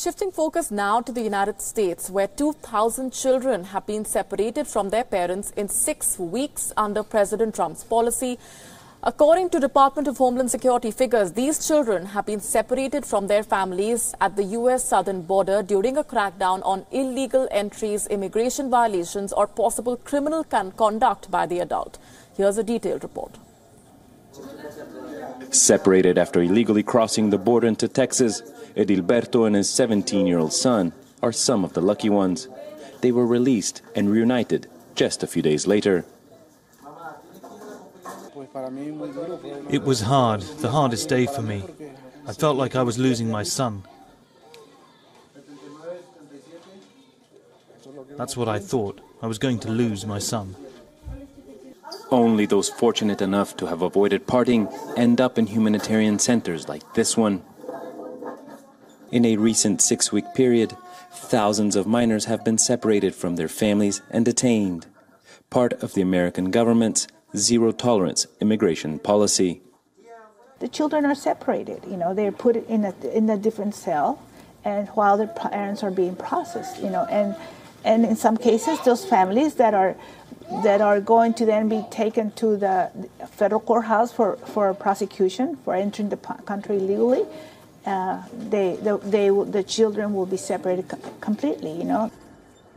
Shifting focus now to the United States, where 2,000 children have been separated from their parents in 6 weeks under President Trump's policy. According to Department of Homeland Security figures, these children have been separated from their families at the U.S. southern border during a crackdown on illegal entries, immigration violations, or possible criminal conduct by the adult. Here's a detailed report. Separated after illegally crossing the border into Texas, Edilberto and his 17-year-old son are some of the lucky ones. They were released and reunited just a few days later. It was hard, the hardest day for me. I felt like I was losing my son. That's what I thought. I was going to lose my son. Only those fortunate enough to have avoided parting end up in humanitarian centers like this one. In a recent 6-week period, thousands of minors have been separated from their families and detained, part of the American government's zero-tolerance immigration policy. The children are separated, they're put in a different cell, and while their parents are being processed, and in some cases, those families that are going to then be taken to the federal courthouse for prosecution for entering the country illegally, the children will be separated completely,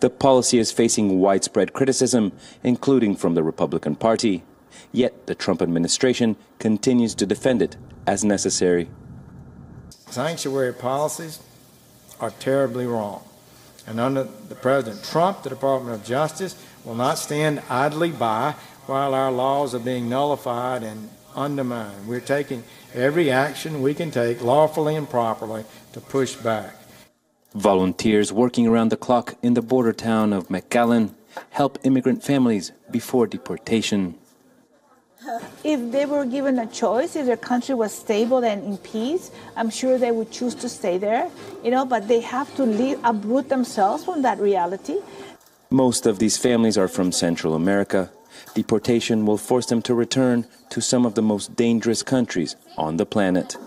The policy is facing widespread criticism, including from the Republican Party. Yet the Trump administration continues to defend it as necessary. Sanctuary policies are terribly wrong. And under the President Trump, the Department of Justice will not stand idly by while our laws are being nullified and undermined. We're taking every action we can take lawfully and properly to push back. Volunteers working around the clock in the border town of McAllen help immigrant families before deportation. If they were given a choice, if their country was stable and in peace, I'm sure they would choose to stay there, but they have to uproot themselves from that reality. Most of these families are from Central America. Deportation will force them to return to some of the most dangerous countries on the planet.